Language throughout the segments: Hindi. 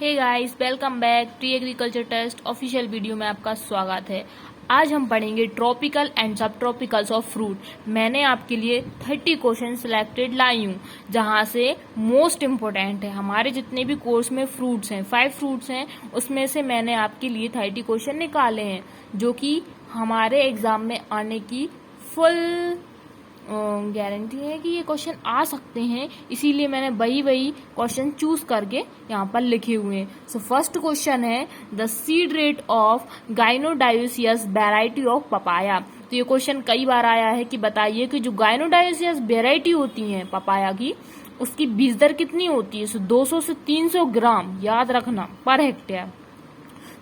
हे guys, welcome back pre agriculture test official video में आपका स्वागत है। आज हम पढ़ेंगे tropical and sub tropicals of fruit. मैंने आपके लिए 30 क्वेश्चन सिलेक्टेड लाई हूँ, जहाँ से मोस्ट इम्पोर्टेंट है। हमारे जितने भी कोर्स में फ्रूट्स हैं, 5 फ्रूट्स हैं, उसमें से मैंने आपके लिए 30 क्वेश्चन निकाले हैं, जो कि हमारे एग्जाम में आने की फुल गारंटी है कि ये क्वेश्चन आ सकते हैं। इसीलिए मैंने वही क्वेश्चन चूज करके यहाँ पर लिखे हुए हैं। सो फर्स्ट क्वेश्चन है the seed rate of gynodioecious variety of papaya. तो ये क्वेश्चन कई बार आया है कि बताइए कि जो गाइनोडायोसियस वैरायटी होती है पपाया की, उसकी बीज दर कितनी होती है। सो 200 से 300 ग्राम याद रखना per hectare.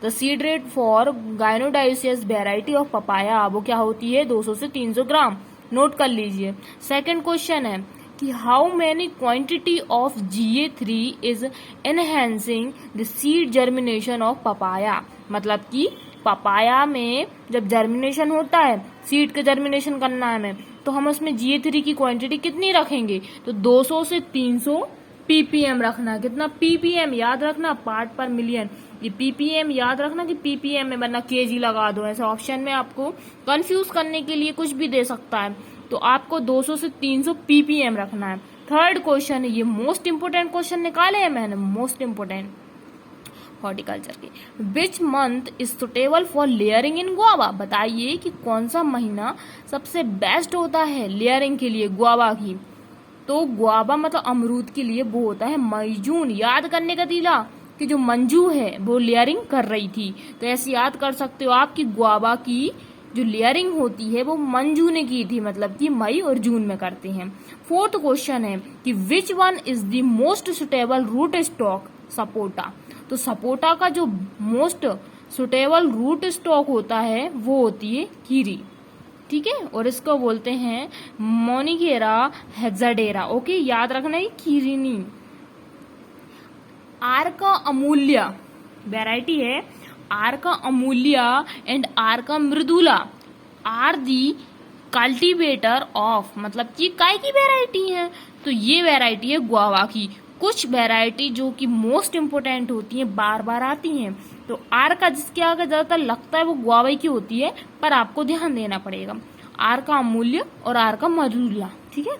The seed rate for gynodioecious variety of papaya वो क्या होती है, 200 से 300 ग्राम। नोट कर लीजिए। सेकंड क्वेश्चन है कि how many quantity of GA3 is enhancing the seed germination of papaya. मतलब कि पपाया में जब जर्मिनेशन होता है, सीड का जर्मिनेशन करना है हमें, तो हम उसमें GA3 की क्वांटिटी कितनी रखेंगे, तो 200 से 300 ppm रखना। कितना ppm याद रखना, पार्ट पर मिलियन। ये ppm याद रखना कि ppm में, वरना kg लगा दो। ऐसे ऑप्शन में आपको कंफ्यूज करने के लिए कुछ भी दे सकता है, तो आपको 200 से 300 ppm रखना है। थर्ड क्वेश्चन है, ये मोस्ट इंपोर्टेंट क्वेश्चन निकाले हैं मैंने, मोस्ट इंपोर्टेंट हॉर्टिकल्चर के। Which month is suitable for layering in guava. बताइए कि कौन सा महीना सबसे बेस्ट होता है लेयरिंग के लिए गुआवा की। तो गुआवा मतलब अमरूद के लिए वो होता है मई जून। याद करने का तीला कि जो मंजू है वो लेयरिंग कर रही थी, तो ऐसे याद कर सकते हो आप कि गुआवा की जो लेयरिंग होती है वो मंजू ने की थी, मतलब कि मई और जून में करते हैं। फोर्थ क्वेश्चन है कि which one is the most suitable root stock sapota. तो सपोटा का जो मोस्ट सुटेबल रूट स्टॉक होता है वो होती है कीरी, ठीक है, और इसको बोलते हैं मोनिगेरा हेक्साडेरा। ओके, याद रखना है कीरिनी। आर्का अमूल्य वैरायटी है, Arka Amulya and Arka Mridula are the cultivator of, मतलब कि काय की वैरायटी है, तो ये वैरायटी है गुआवा की। कुछ वैरायटी जो कि मोस्ट इम्पोर्टेंट होती है, बार बार आती हैं, तो आर्का जिसके आगे ज्यादातर लगता है वो गुआवा की होती है, पर आपको ध्यान देना पड़ेगा। आर्का अमूल्य और आर्का मृदुला, ठीक है।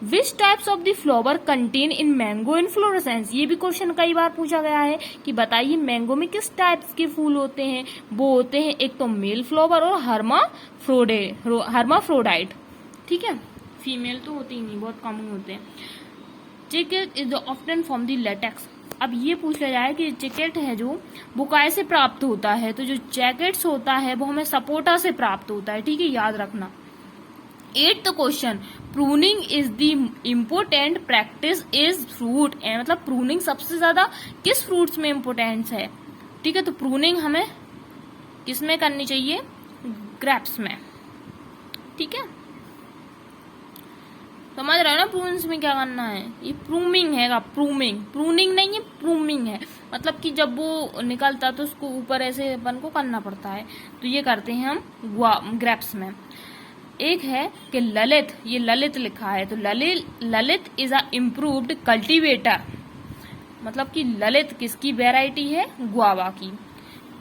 Which types of the flower contain in mango inflorescence. ये भी क्वेश्चन कई बार पूछा गया है कि बताइए मैंगो में किस टाइप्स के फूल होते हैं। वो होते हैं एक तो मेल फ्लावर और हर्माफ्रोडाइट, ठीक है। फीमेल तो होती ही नहीं, बहुत कॉमन होते हैं। Chicle is often from the latex. अब ये पूछा जाए कि चिकेट है जो वो कैसे प्राप्त होता है, तो जो जैकेट्स होता है वो हमें सपोटा से प्राप्त होता है, ठीक है, याद रखना। 8th question, pruning is the important practice is fruit. मतलब प्रूनिंग सबसे ज्यादा किस फ्रूट्स में इम्पोर्टेंस है, ठीक है, तो प्रूनिंग हमें किसमें करनी चाहिए, ग्रेप्स में, ठीक है। समझ रहे हो ना प्रूनिंग में क्या करना है। ये प्रूमिंग है, प्रूनिंग नहीं है, प्रूमिंग है। मतलब कि जब वो निकलता तो उसको ऊपर ऐसे अपन को करना पड़ता है, तो ये करते हैं हम ग्रेप्स में। एक है कि ललित, ये ललित लिखा है, तो Lalit is a improved cultivator. मतलब कि ललित किसकी वैरायटी है, गुआवा की।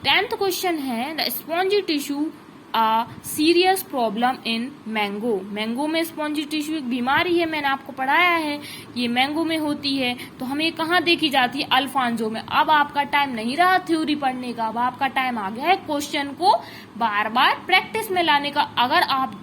10th क्वेश्चन है the spongy tissue a serious problem in mango. Mango में स्पॉन्जी टिश्यू एक बीमारी है, मैंने आपको पढ़ाया है, ये मैंगो में होती है। तो हमें कहाँ देखी जाती है, अल्फांजो में। अब आपका टाइम नहीं रहा थ्योरी पढ़ने का, अब आपका टाइम आ गया है क्वेश्चन को बार बार प्रैक्टिस में लाने का। अगर आप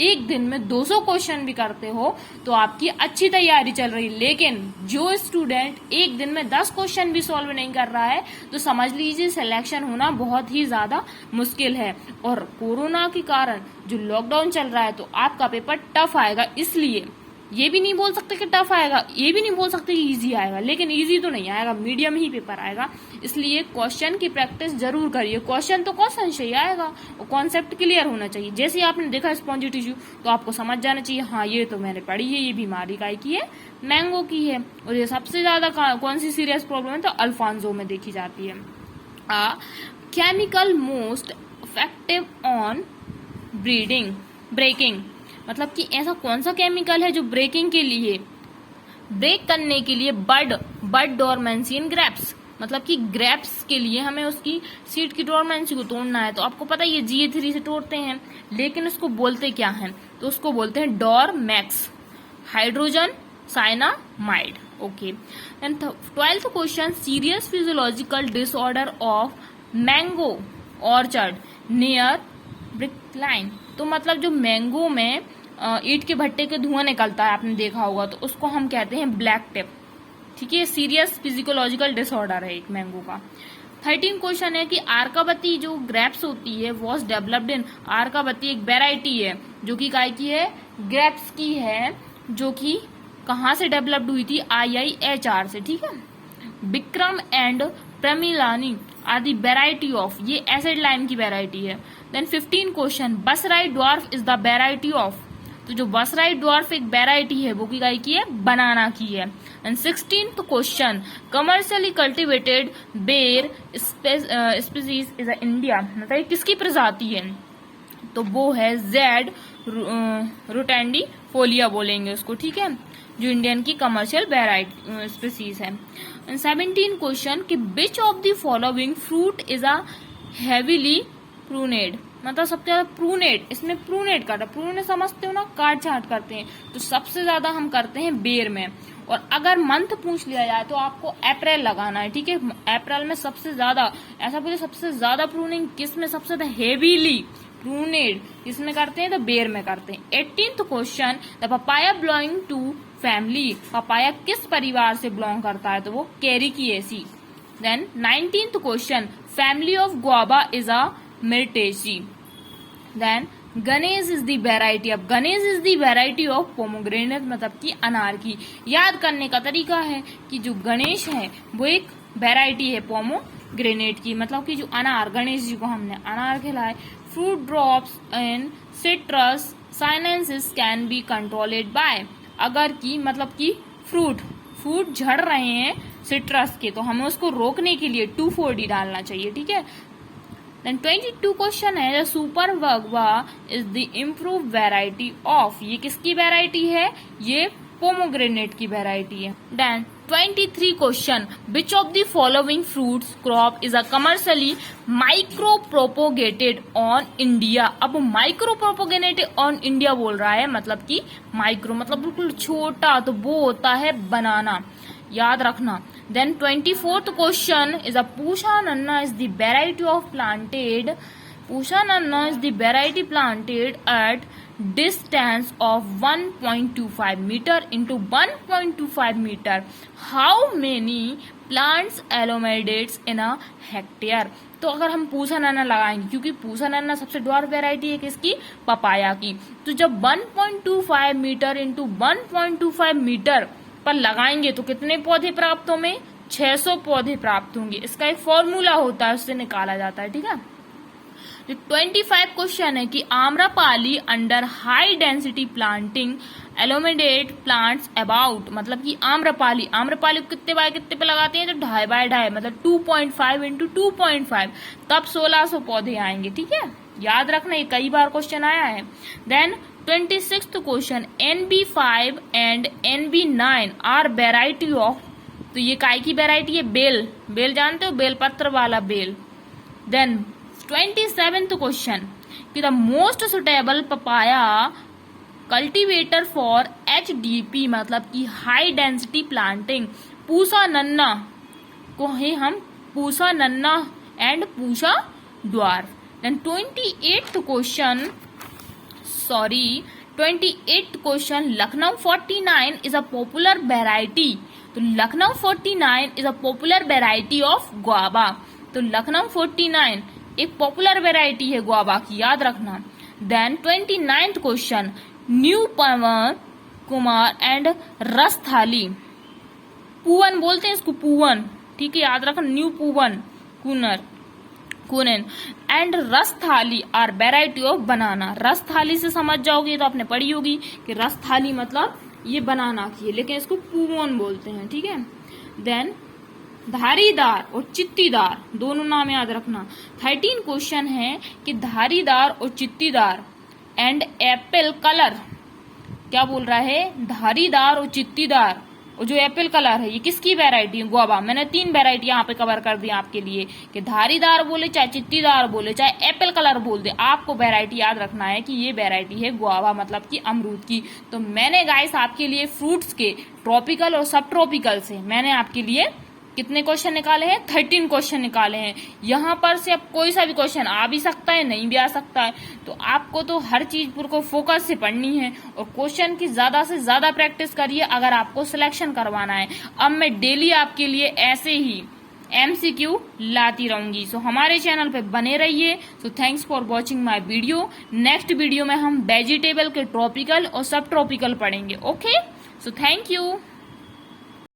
एक दिन में 200 क्वेश्चन भी करते हो तो आपकी अच्छी तैयारी चल रही है, लेकिन जो स्टूडेंट एक दिन में 10 क्वेश्चन भी सॉल्व नहीं कर रहा है, तो समझ लीजिए सिलेक्शन होना बहुत ही ज्यादा मुश्किल है। और कोरोना के कारण जो लॉकडाउन चल रहा है, तो आपका पेपर टफ आएगा। इसलिए ये भी नहीं बोल सकते कि टफ आएगा, ये भी नहीं बोल सकते कि इजी आएगा, लेकिन इजी तो नहीं आएगा, मीडियम ही पेपर आएगा। इसलिए क्वेश्चन की प्रैक्टिस जरूर करिए। क्वेश्चन तो क्वेश्चन से ही आएगा, और कॉन्सेप्ट क्लियर होना चाहिए। जैसे ही आपने देखा स्पॉन्जी टिश्यू, तो आपको समझ जाना चाहिए, हाँ ये तो मैंने पढ़ी है, ये बीमारी काय की है, मैंगो की है। और ये सबसे ज्यादा कौन सी सीरियस प्रॉब्लम है, तो अल्फांजो में देखी जाती है। Chemical most effective on breaking. मतलब कि ऐसा कौन सा केमिकल है जो ब्रेक करने के लिए बड डोरमेंसी इन ग्रेप्स। मतलब कि ग्रेप्स के लिए हमें उसकी सीड की डोरमेंसी को तोड़ना है। तो आपको पता है ये Ga3 से तोड़ते हैं, लेकिन उसको बोलते क्या है? तो उसको बोलते हैं Dormex hydrogen cyanamide. Okay, and 12th question, serious physiological disorder of mango orchard near brick line. तो मतलब जो मैंगो में ईंट के भट्टे के धुआं निकलता है, आपने देखा होगा, तो उसको हम कहते हैं ब्लैक टिप। ठीक है, सीरियस फिजियोलॉजिकल डिसऑर्डर है एक मैंगो का। 13 क्वेश्चन है कि आर्कावती जो ग्रेप्स होती है वॉज डेवलप्ड इन। आर्कावती एक वेराइटी है जो कि काय की है? ग्रेप्स की है, जो कि कहाँ से डेवलप्ड हुई थी? IIHR से। ठीक है, Vikram and Pramalini are the variety of, ये एसिड लाइम की वेराइटी है। Then 15 question, Basrai dwarf is the variety of. तो जो बसराई ड्वार्फ एक वेराइटी है वो की गाय की है? बनाना की है। And 16th question, commercially cultivated बेर स्पीसीज इज इंडिया। मतलब किसकी प्रजाति है? तो वो है जेड रोटेंडी फोलिया बोलेंगे उसको। ठीक है, जो इंडियन की कमर्शियल वेराइटी स्पीसीज है। 17 क्वेश्चन कि which of the following fruit is a heavily pruned. मतलब सबसे ज्यादा प्रूनेड, इसमें प्रूनेड काटा, प्रूनेड समझते हो ना, काट छाट करते हैं, तो सबसे ज्यादा हम करते हैं बेर में। और अगर मंथ पूछ लिया जाए तो आपको अप्रैल लगाना है। ठीक है, अप्रैल में सबसे ज्यादा, ऐसा बोले सबसे ज्यादा प्रूनिंग किस में सबसे ज्यादा हेवीली प्रूनेड किसमें करते हैं? तो बेर में करते हैं। 18th question, the papaya belong to family. Papaya किस परिवार से बिलोंग करता है? तो वो Caricaceae. Then 19th question, family of guava is a Myrtaceae. Then Ganesh is the variety. अब Ganesh is the variety of pomegranate, मतलब कि अनार की। याद करने का तरीका है कि जो गणेश है वो एक वेराइटी है पोमोग्रेनेट की, मतलब कि जो अनार, गणेश जी को हमने अनार खिलाए। Fruit drops in citrus sinensis can be controlled by. अगर की मतलब कि फ्रूट झड़ रहे हैं सिट्रस के, तो हमें उसको रोकने के लिए 2,4-D डालना चाहिए। ठीक है, देन 22 क्वेश्चन है, super Bhagwa is the improve variety of. ये किसकी वेराइटी है? ये पोमोग्रेनेट की वेराइटी है। Then 23 question, which of the following fruits crop is a commercially micro propagated on India. अब माइक्रो प्रोपोगेटेड ऑन इंडिया बोल रहा है, मतलब कि माइक्रो मतलब बिल्कुल छोटा, तो वो होता है बनाना, याद रखना। Then 24th question is a Pusha Nanna is the variety of planted. Pusha Nanna is the variety planted at distance of 1.25 meter into 1.25 meter. How many plants accumulates in a hectare? तो अगर हम पूसा नन्ना लगाएंगे, क्योंकि पूसा नन्ना सबसे ड्वार्फ वेराइटी है किसकी? पपाया की। तो जब 1.25 मीटर इंटू 1.25 मीटर पर लगाएंगे तो कितने पौधे प्राप्त होंगे? 600 पौधे प्राप्त होंगे। इसका एक फॉर्मूला होता है, उससे निकाला जाता है। ठीक है, 25 क्वेश्चन है कि Amrapali under high density planting accommodate plants about. मतलब कि आम्रपाली कितने बाय कितने पे लगाते हैं? तो 2.5 बाय 2.5, मतलब 2.5 इंटू 2.5, तब 1600 पौधे आएंगे। ठीक है, याद रखना, ये कई बार क्वेश्चन आया है। Then 26th question, NB5 and NB9 are variety of. तो ये काय की वेराइटी है? बेल जानते हो, बेल पत्र वाला बेल। देन 27th क्वेश्चन कि the most suitable papaya cultivator for HDP, मतलब कि हाई डेंसिटी प्लांटिंग। पूसा नन्ना को ही हम Pusa Nanha and Pusa dwarf. Then 28th question, Lucknow 49 is a popular variety. तो Lucknow 49 is a popular variety of guava. तो लखनऊ 49 एक पॉपुलर वेराइटी है गुआवा की, याद रखना। Then 29th question, new Pawan Kumar and Rasthali. Poovan बोलते हैं इसको, पुवन। ठीक है, याद रखना, न्यू पुवन कुनन एंड रस थाली आर वेराइटी ऑफ बनाना। रस थाली से समझ जाओगे तो आपने पढ़ी होगी कि रस थाली मतलब ये बनाना की है, लेकिन इसको पुवन बोलते हैं। ठीक है, देन धारीदार और चित्तीदार दोनों नाम याद रखना। 13 क्वेश्चन है कि धारीदार और चित्तीदार एंड एप्पल कलर। क्या बोल रहा है? धारीदार और चित्तीदार और जो एप्पल कलर है ये किसकी वेराइटी है? गुआवा। मैंने 3 वेराइटी यहाँ पे कवर कर दी आपके लिए कि धारीदार बोले चाहे चित्तीदार बोले चाहे एप्पल कलर बोल दे, आपको वेराइटी याद रखना है कि ये वेराइटी है गुआवा, मतलब कि अमरूद की। तो मैंने गाइस आपके लिए फ्रूट्स के ट्रॉपिकल और सब ट्रॉपिकल से मैंने आपके लिए कितने क्वेश्चन निकाले हैं? 13 क्वेश्चन निकाले हैं। यहाँ पर से अब कोई सा भी क्वेश्चन आ भी सकता है, नहीं भी आ सकता है, तो आपको तो हर चीज को फोकस से पढ़नी है और क्वेश्चन की ज्यादा से ज्यादा प्रैक्टिस करिए अगर आपको सिलेक्शन करवाना है। अब मैं डेली आपके लिए ऐसे ही MCQ लाती रहूंगी। सो हमारे चैनल पे बने रहिए। So thanks for watching my video. Next video में हम वेजिटेबल के ट्रॉपिकल और सब ट्रॉपिकल पढ़ेंगे। Okay, so thank you.